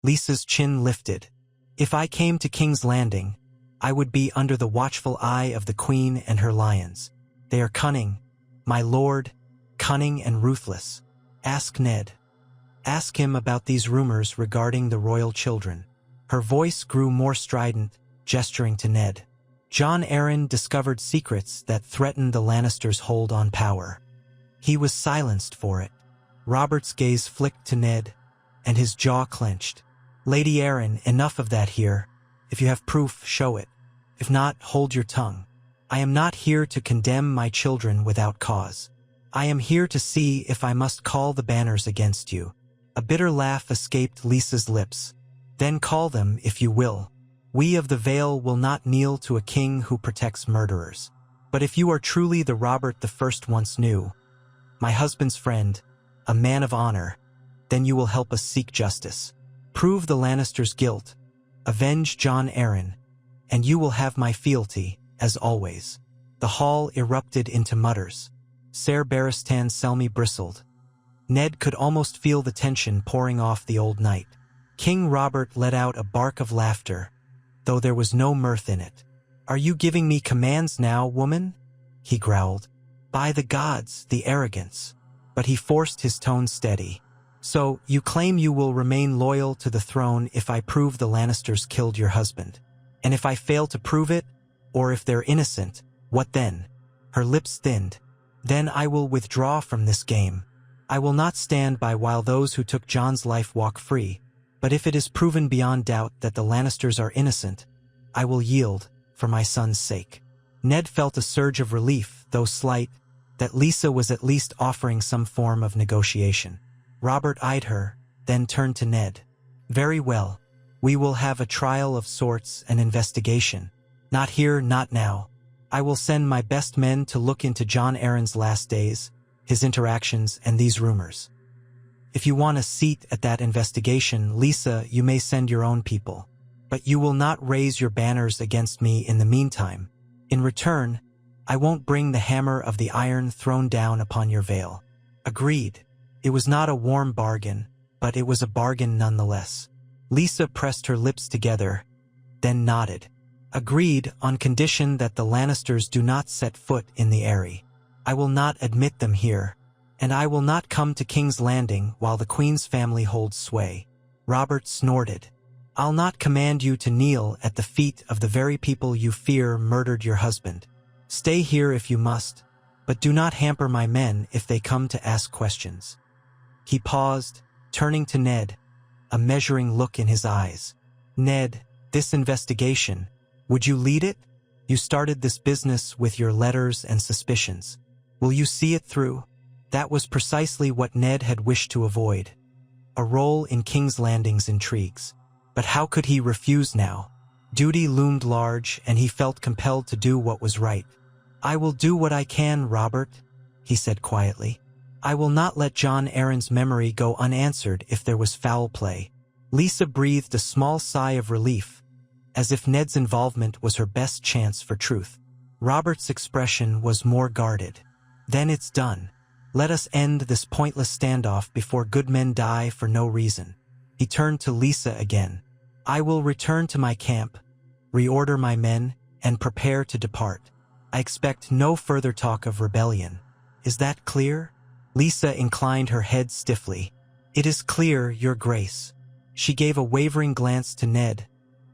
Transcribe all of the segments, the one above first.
Lysa's chin lifted. If I came to King's Landing, I would be under the watchful eye of the Queen and her lions. They are cunning, my lord, cunning and ruthless. Ask Ned. Ask him about these rumors regarding the royal children. Her voice grew more strident, gesturing to Ned. Jon Arryn discovered secrets that threatened the Lannisters' hold on power. He was silenced for it. Robert's gaze flicked to Ned, and his jaw clenched. Lady Arryn, enough of that here. If you have proof, show it. If not, hold your tongue. I am not here to condemn my children without cause. I am here to see if I must call the banners against you. A bitter laugh escaped Lysa's lips. Then call them, if you will. We of the Vale will not kneel to a king who protects murderers. But if you are truly the Robert the First once knew, my husband's friend, a man of honor, then you will help us seek justice. Prove the Lannisters' guilt, avenge Jon Arryn, and you will have my fealty, as always. The hall erupted into mutters. Ser Barristan Selmy bristled. Ned could almost feel the tension pouring off the old knight. King Robert let out a bark of laughter, though there was no mirth in it. Are you giving me commands now, woman? He growled. By the gods, the arrogance. But he forced his tone steady. So, you claim you will remain loyal to the throne if I prove the Lannisters killed your husband. And if I fail to prove it, or if they're innocent, what then? Her lips thinned. Then I will withdraw from this game. I will not stand by while those who took Jon's life walk free. But if it is proven beyond doubt that the Lannisters are innocent, I will yield, for my son's sake. Ned felt a surge of relief, though slight, that Lysa was at least offering some form of negotiation. Robert eyed her, then turned to Ned. Very well. We will have a trial of sorts, an investigation. Not here, not now. I will send my best men to look into Jon Arryn's last days, his interactions, and these rumors. If you want a seat at that investigation, Lysa, you may send your own people. But you will not raise your banners against me in the meantime. In return, I won't bring the hammer of the Iron Throne down upon your Vale. Agreed. It was not a warm bargain, but it was a bargain nonetheless. Lysa pressed her lips together, then nodded. Agreed, on condition that the Lannisters do not set foot in the Eyrie. I will not admit them here, and I will not come to King's Landing while the Queen's family holds sway. Robert snorted. I'll not command you to kneel at the feet of the very people you fear murdered your husband. Stay here if you must, but do not hamper my men if they come to ask questions. He paused, turning to Ned, a measuring look in his eyes. Ned, this investigation, would you lead it? You started this business with your letters and suspicions. Will you see it through? That was precisely what Ned had wished to avoid. A role in King's Landing's intrigues. But how could he refuse now? Duty loomed large, and he felt compelled to do what was right. I will do what I can, Robert, he said quietly. I will not let Jon Arryn's memory go unanswered if there was foul play. Lysa breathed a small sigh of relief, as if Ned's involvement was her best chance for truth. Robert's expression was more guarded. Then it's done. Let us end this pointless standoff before good men die for no reason. He turned to Lysa again. I will return to my camp, reorder my men, and prepare to depart. I expect no further talk of rebellion. Is that clear? Lysa inclined her head stiffly. It is clear, Your Grace. She gave a wavering glance to Ned,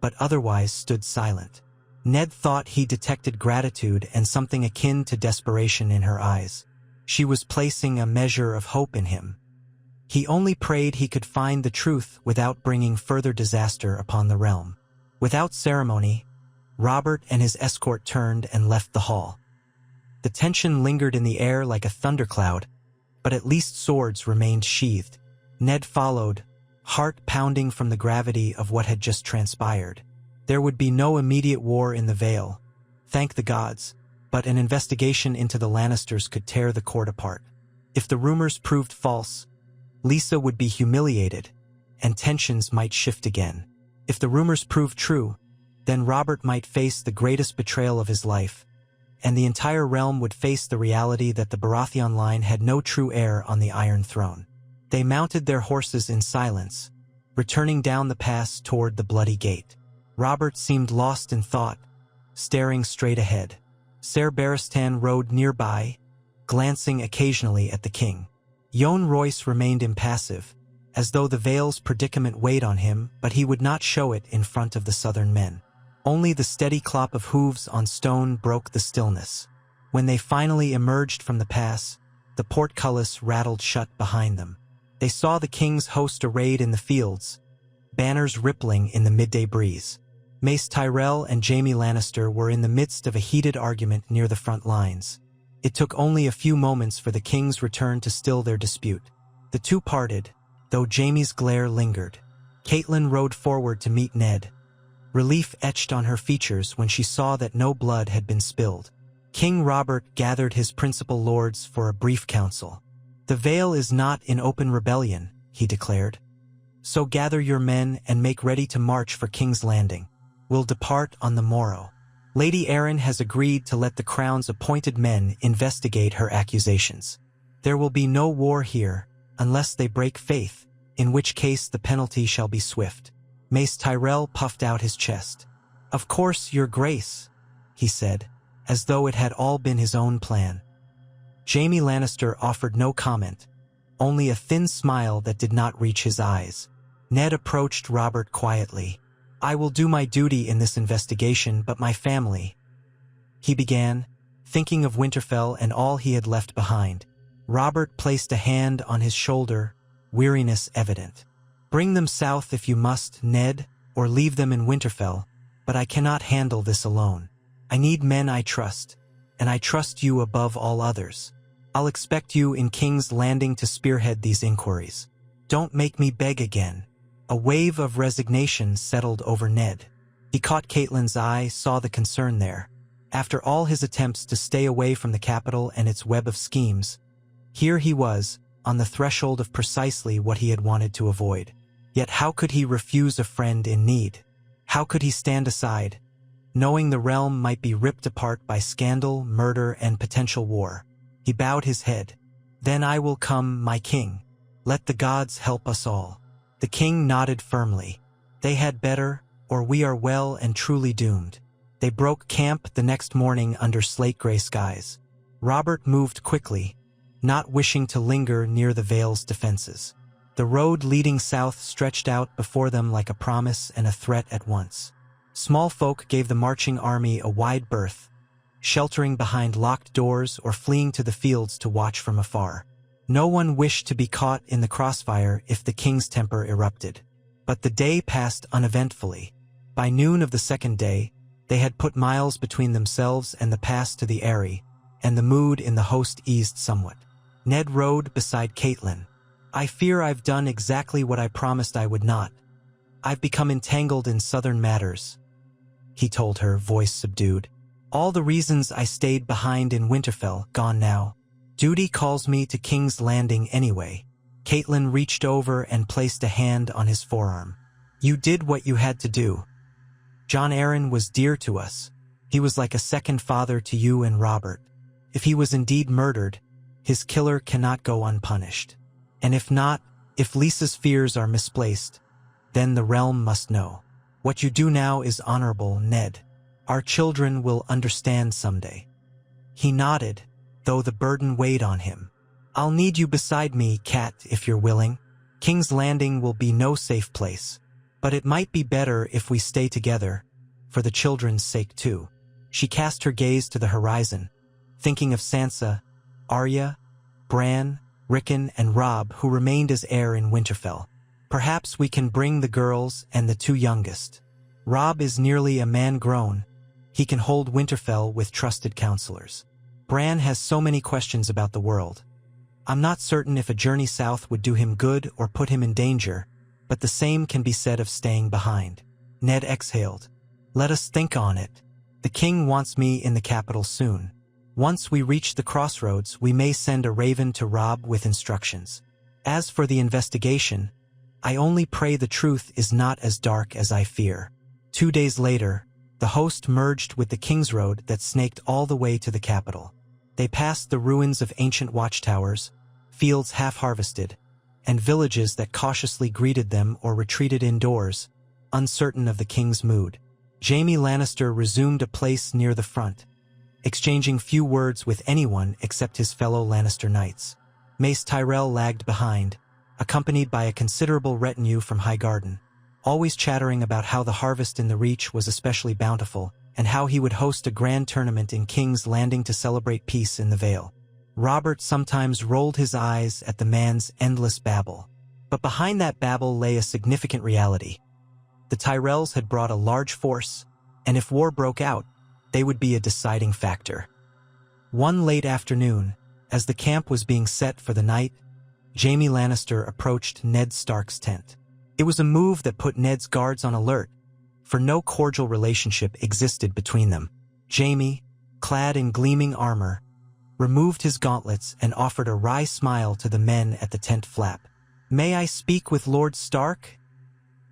but otherwise stood silent. Ned thought he detected gratitude and something akin to desperation in her eyes. She was placing a measure of hope in him. He only prayed he could find the truth without bringing further disaster upon the realm. Without ceremony, Robert and his escort turned and left the hall. The tension lingered in the air like a thundercloud, but at least swords remained sheathed. Ned followed, heart pounding from the gravity of what had just transpired. There would be no immediate war in the Vale, thank the gods, but an investigation into the Lannisters could tear the court apart. If the rumors proved false, Lysa would be humiliated, and tensions might shift again. If the rumors proved true, then Robert might face the greatest betrayal of his life, and the entire realm would face the reality that the Baratheon line had no true heir on the Iron Throne. They mounted their horses in silence, returning down the pass toward the bloody gate. Robert seemed lost in thought, staring straight ahead. Ser Barristan rode nearby, glancing occasionally at the king. Yohn Royce remained impassive, as though the Vale's predicament weighed on him, but he would not show it in front of the southern men. Only the steady clop of hooves on stone broke the stillness. When they finally emerged from the pass, the portcullis rattled shut behind them. They saw the king's host arrayed in the fields, banners rippling in the midday breeze. Mace Tyrell and Jaime Lannister were in the midst of a heated argument near the front lines. It took only a few moments for the king's return to still their dispute. The two parted, though Jaime's glare lingered. Catelyn rode forward to meet Ned. Relief etched on her features when she saw that no blood had been spilled. King Robert gathered his principal lords for a brief council. "The Vale is not in open rebellion," he declared. "So gather your men and make ready to march for King's Landing. We'll depart on the morrow. Lady Arryn has agreed to let the Crown's appointed men investigate her accusations. There will be no war here unless they break faith, in which case the penalty shall be swift." Mace Tyrell puffed out his chest. "Of course, Your Grace," he said, as though it had all been his own plan. Jaime Lannister offered no comment, only a thin smile that did not reach his eyes. Ned approached Robert quietly. "I will do my duty in this investigation, but my family," he began, thinking of Winterfell and all he had left behind. Robert placed a hand on his shoulder, weariness evident. "Bring them south if you must, Ned, or leave them in Winterfell, but I cannot handle this alone. I need men I trust, and I trust you above all others. I'll expect you in King's Landing to spearhead these inquiries. Don't make me beg again." A wave of resignation settled over Ned. He caught Catelyn's eye, saw the concern there. After all his attempts to stay away from the capital and its web of schemes, here he was, on the threshold of precisely what he had wanted to avoid. Yet how could he refuse a friend in need? How could he stand aside, knowing the realm might be ripped apart by scandal, murder, and potential war? He bowed his head. "Then I will come, my king. Let the gods help us all." The king nodded firmly. "They had better, or we are well and truly doomed." They broke camp the next morning under slate-gray skies. Robert moved quickly, not wishing to linger near the Vale's defenses. The road leading south stretched out before them like a promise and a threat at once. Small folk gave the marching army a wide berth, sheltering behind locked doors or fleeing to the fields to watch from afar. No one wished to be caught in the crossfire if the king's temper erupted. But the day passed uneventfully. By noon of the second day, they had put miles between themselves and the pass to the Eyrie, and the mood in the host eased somewhat. Ned rode beside Catelyn. "I fear I've done exactly what I promised I would not. I've become entangled in southern matters," he told her, voice subdued. "All the reasons I stayed behind in Winterfell, gone now. Duty calls me to King's Landing anyway." Catelyn reached over and placed a hand on his forearm. "You did what you had to do. Jon Arryn was dear to us. He was like a second father to you and Robert. If he was indeed murdered, his killer cannot go unpunished. And if not, if Lysa's fears are misplaced, then the realm must know. What you do now is honorable, Ned. Our children will understand someday." He nodded, though the burden weighed on him. "I'll need you beside me, Cat, if you're willing. King's Landing will be no safe place, but it might be better if we stay together, for the children's sake too." She cast her gaze to the horizon, thinking of Sansa, Arya, Bran, Rickon, and Robb, who remained as heir in Winterfell. "Perhaps we can bring the girls and the two youngest. Robb is nearly a man grown. He can hold Winterfell with trusted counselors. Bran has so many questions about the world. I'm not certain if a journey south would do him good or put him in danger, but the same can be said of staying behind." Ned exhaled. "Let us think on it. The king wants me in the capital soon. Once we reach the crossroads, we may send a raven to Robb with instructions. As for the investigation, I only pray the truth is not as dark as I fear." 2 days later, the host merged with the King's Road that snaked all the way to the capital. They passed the ruins of ancient watchtowers, fields half-harvested, and villages that cautiously greeted them or retreated indoors, uncertain of the king's mood. Jaime Lannister resumed a place near the front, exchanging few words with anyone except his fellow Lannister knights. Mace Tyrell lagged behind, accompanied by a considerable retinue from Highgarden, always chattering about how the harvest in the Reach was especially bountiful, and how he would host a grand tournament in King's Landing to celebrate peace in the Vale. Robert sometimes rolled his eyes at the man's endless babble. But behind that babble lay a significant reality. The Tyrells had brought a large force, and if war broke out, they would be a deciding factor. One late afternoon, as the camp was being set for the night, Jaime Lannister approached Ned Stark's tent. It was a move that put Ned's guards on alert, for no cordial relationship existed between them. Jaime, clad in gleaming armor, removed his gauntlets and offered a wry smile to the men at the tent flap. "May I speak with Lord Stark?"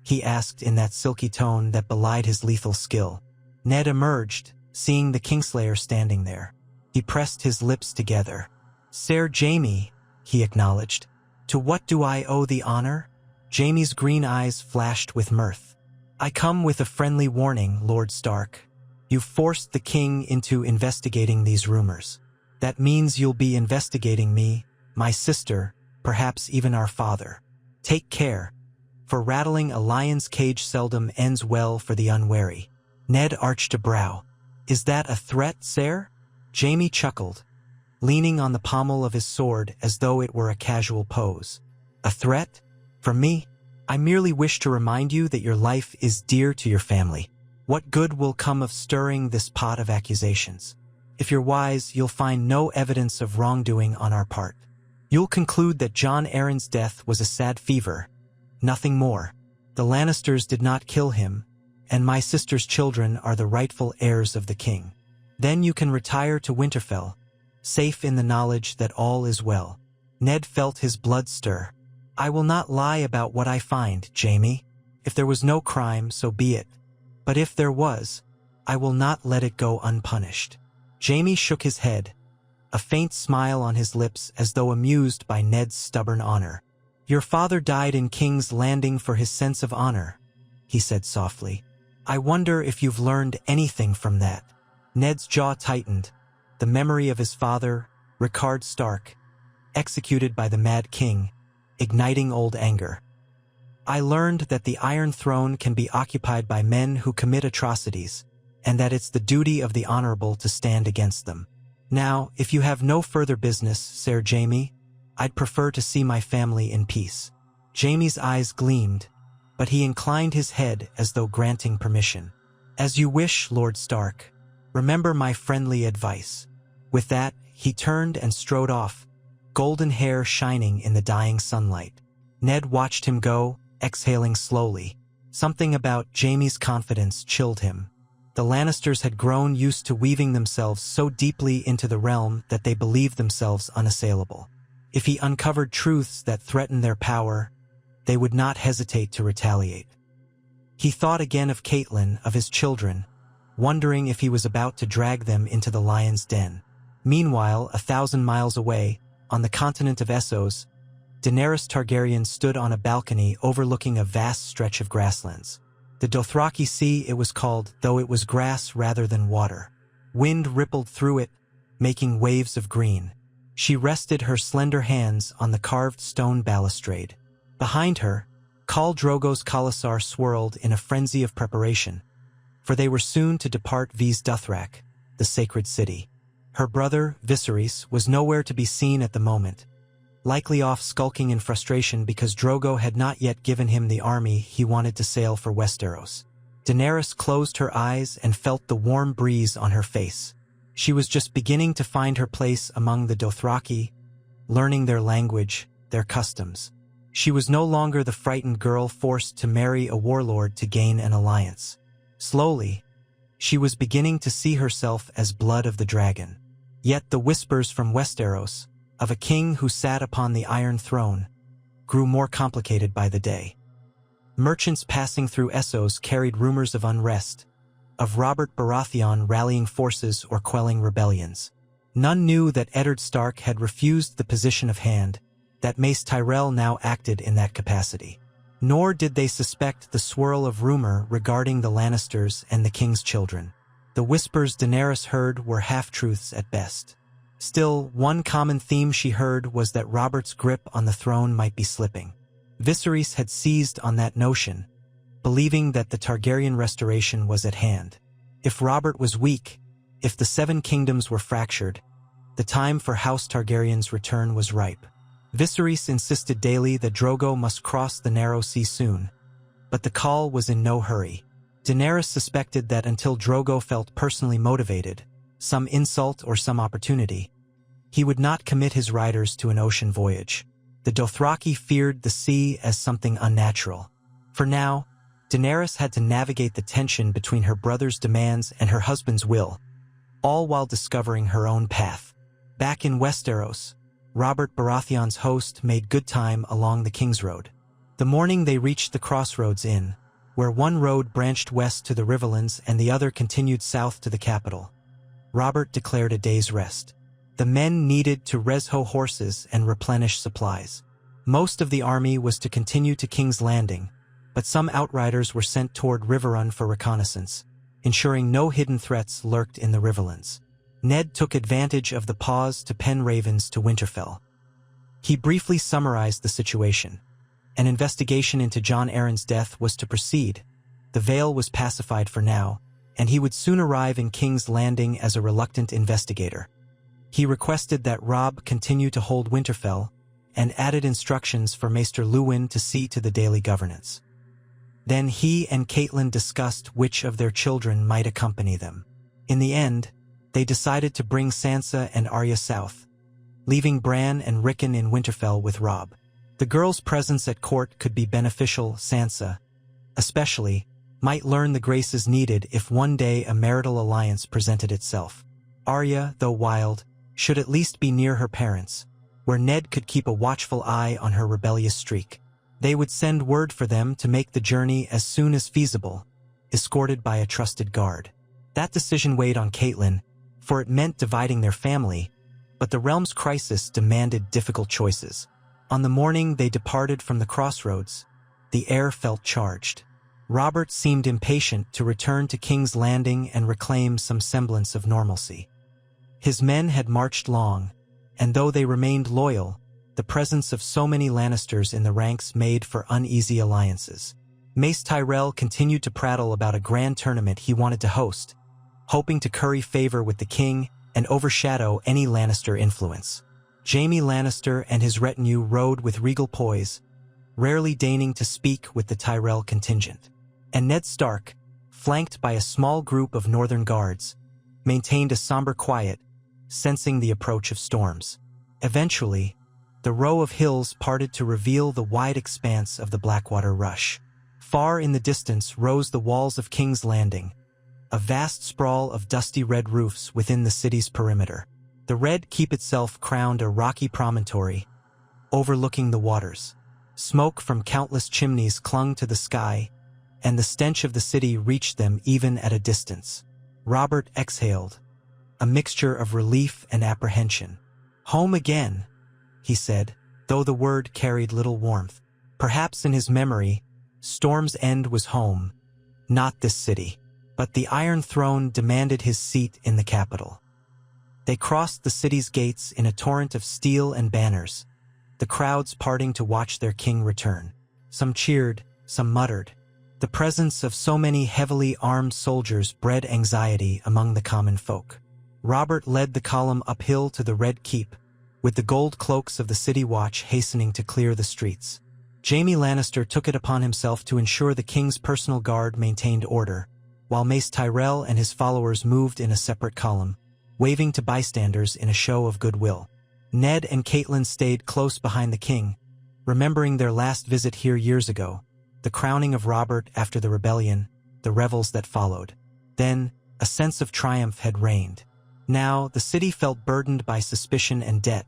he asked in that silky tone that belied his lethal skill. Ned emerged, seeing the Kingslayer standing there. He pressed his lips together. "Ser Jaime," he acknowledged. "To what do I owe the honor?" Jaime's green eyes flashed with mirth. "I come with a friendly warning, Lord Stark. You forced the king into investigating these rumors. That means you'll be investigating me, my sister, perhaps even our father. Take care, for rattling a lion's cage seldom ends well for the unwary." Ned arched a brow. "Is that a threat, sir?" Jaime chuckled, leaning on the pommel of his sword as though it were a casual pose. "A threat? From me? I merely wish to remind you that your life is dear to your family. What good will come of stirring this pot of accusations? If you're wise, you'll find no evidence of wrongdoing on our part. You'll conclude that Jon Arryn's death was a sad fever, nothing more. The Lannisters did not kill him, and my sister's children are the rightful heirs of the king. Then you can retire to Winterfell, safe in the knowledge that all is well." Ned felt his blood stir. "I will not lie about what I find, Jaime. If there was no crime, so be it. But if there was, I will not let it go unpunished." Jaime shook his head, a faint smile on his lips as though amused by Ned's stubborn honor. "Your father died in King's Landing for his sense of honor," he said softly. "I wonder if you've learned anything from that." Ned's jaw tightened. The memory of his father, Rickard Stark, executed by the Mad King, igniting old anger. "I learned that the Iron Throne can be occupied by men who commit atrocities, and that it's the duty of the honorable to stand against them. Now, if you have no further business, Ser Jaime, I'd prefer to see my family in peace." Jaime's eyes gleamed, but he inclined his head as though granting permission. "As you wish, Lord Stark. Remember my friendly advice." With that, he turned and strode off, golden hair shining in the dying sunlight. Ned watched him go, exhaling slowly. Something about Jaime's confidence chilled him. The Lannisters had grown used to weaving themselves so deeply into the realm that they believed themselves unassailable. If he uncovered truths that threatened their power, they would not hesitate to retaliate. He thought again of Catelyn, of his children, wondering if he was about to drag them into the lion's den. Meanwhile, 1,000 miles away, on the continent of Essos, Daenerys Targaryen stood on a balcony overlooking a vast stretch of grasslands. The Dothraki Sea it was called, though it was grass rather than water. Wind rippled through it, making waves of green. She rested her slender hands on the carved stone balustrade. Behind her, Khal Drogo's Khalasar swirled in a frenzy of preparation, for they were soon to depart Vis Dothrak, the sacred city. Her brother, Viserys, was nowhere to be seen at the moment, likely off skulking in frustration because Drogo had not yet given him the army he wanted to sail for Westeros. Daenerys closed her eyes and felt the warm breeze on her face. She was just beginning to find her place among the Dothraki, learning their language, their customs. She was no longer the frightened girl forced to marry a warlord to gain an alliance. Slowly, she was beginning to see herself as blood of the dragon. Yet the whispers from Westeros, of a king who sat upon the Iron Throne, grew more complicated by the day. Merchants passing through Essos carried rumors of unrest, of Robert Baratheon rallying forces or quelling rebellions. None knew that Eddard Stark had refused the position of hand, that Mace Tyrell now acted in that capacity. Nor did they suspect the swirl of rumor regarding the Lannisters and the king's children. The whispers Daenerys heard were half-truths at best. Still, one common theme she heard was that Robert's grip on the throne might be slipping. Viserys had seized on that notion, believing that the Targaryen restoration was at hand. If Robert was weak, if the Seven Kingdoms were fractured, the time for House Targaryen's return was ripe. Viserys insisted daily that Drogo must cross the narrow sea soon, but the call was in no hurry. Daenerys suspected that until Drogo felt personally motivated, some insult or some opportunity, he would not commit his riders to an ocean voyage. The Dothraki feared the sea as something unnatural. For now, Daenerys had to navigate the tension between her brother's demands and her husband's will, all while discovering her own path. Back in Westeros, Robert Baratheon's host made good time along the King's Road. The morning they reached the Crossroads Inn, where one road branched west to the Riverlands and the other continued south to the capital, Robert declared a day's rest. The men needed to reshoe horses and replenish supplies. Most of the army was to continue to King's Landing, but some outriders were sent toward Riverrun for reconnaissance, ensuring no hidden threats lurked in the Riverlands. Ned took advantage of the pause to pen ravens to Winterfell. He briefly summarized the situation. An investigation into Jon Arryn's death was to proceed. The Vale was pacified for now, and he would soon arrive in King's Landing as a reluctant investigator. He requested that Robb continue to hold Winterfell and added instructions for Maester Luwin to see to the daily governance. Then he and Catelyn discussed which of their children might accompany them. In the end, they decided to bring Sansa and Arya south, leaving Bran and Rickon in Winterfell with Robb. The girl's presence at court could be beneficial. Sansa, especially, might learn the graces needed if one day a marital alliance presented itself. Arya, though wild, should at least be near her parents, where Ned could keep a watchful eye on her rebellious streak. They would send word for them to make the journey as soon as feasible, escorted by a trusted guard. That decision weighed on Catelyn, for it meant dividing their family, but the realm's crisis demanded difficult choices. On the morning they departed from the Crossroads, the air felt charged. Robert seemed impatient to return to King's Landing and reclaim some semblance of normalcy. His men had marched long, and though they remained loyal, the presence of so many Lannisters in the ranks made for uneasy alliances. Mace Tyrell continued to prattle about a grand tournament he wanted to host, hoping to curry favor with the king and overshadow any Lannister influence. Jaime Lannister and his retinue rode with regal poise, rarely deigning to speak with the Tyrell contingent. And Ned Stark, flanked by a small group of northern guards, maintained a somber quiet, sensing the approach of storms. Eventually, the row of hills parted to reveal the wide expanse of the Blackwater Rush. Far in the distance rose the walls of King's Landing, a vast sprawl of dusty red roofs within the city's perimeter. The Red Keep itself crowned a rocky promontory, overlooking the waters. Smoke from countless chimneys clung to the sky, and the stench of the city reached them even at a distance. Robert exhaled, a mixture of relief and apprehension. "Home again," he said, though the word carried little warmth. Perhaps in his memory, Storm's End was home, not this city. But the Iron Throne demanded his seat in the capital. They crossed the city's gates in a torrent of steel and banners, the crowds parting to watch their king return. Some cheered, some muttered. The presence of so many heavily armed soldiers bred anxiety among the common folk. Robert led the column uphill to the Red Keep, with the gold cloaks of the city watch hastening to clear the streets. Jaime Lannister took it upon himself to ensure the king's personal guard maintained order, while Mace Tyrell and his followers moved in a separate column, waving to bystanders in a show of goodwill. Ned and Catelyn stayed close behind the king, remembering their last visit here years ago, the crowning of Robert after the rebellion, the revels that followed. Then, a sense of triumph had reigned. Now, the city felt burdened by suspicion and debt,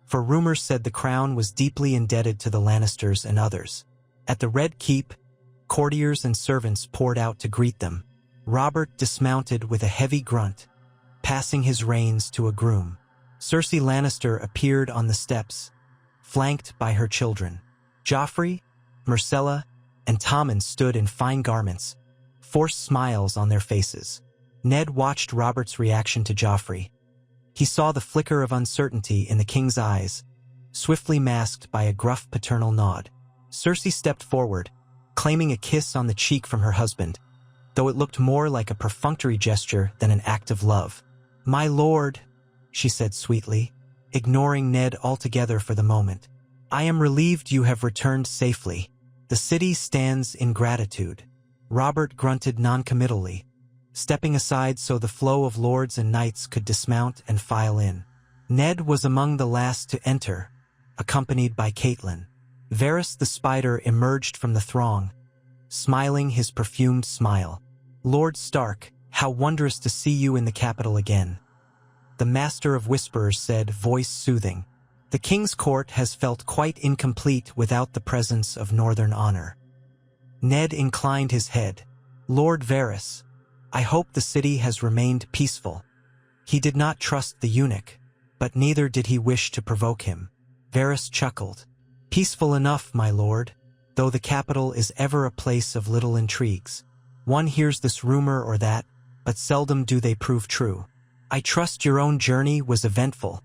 for rumors said the crown was deeply indebted to the Lannisters and others. At the Red Keep, courtiers and servants poured out to greet them. Robert dismounted with a heavy grunt, passing his reins to a groom. Cersei Lannister appeared on the steps, flanked by her children. Joffrey, Myrcella, and Tommen stood in fine garments, forced smiles on their faces. Ned watched Robert's reaction to Joffrey. He saw the flicker of uncertainty in the king's eyes, swiftly masked by a gruff paternal nod. Cersei stepped forward, claiming a kiss on the cheek from her husband, though it looked more like a perfunctory gesture than an act of love. "My lord," she said sweetly, ignoring Ned altogether for the moment. "I am relieved you have returned safely. The city stands in gratitude." Robert grunted noncommittally, stepping aside so the flow of lords and knights could dismount and file in. Ned was among the last to enter, accompanied by Catelyn. Varys the Spider emerged from the throng, smiling his perfumed smile. "Lord Stark, how wondrous to see you in the capital again," the Master of Whisperers said, voice soothing. "The King's court has felt quite incomplete without the presence of Northern honor." Ned inclined his head. "Lord Varys, I hope the city has remained peaceful." He did not trust the eunuch, but neither did he wish to provoke him. Varys chuckled. "Peaceful enough, my lord, though the capital is ever a place of little intrigues. One hears this rumor or that, but seldom do they prove true. I trust your own journey was eventful,"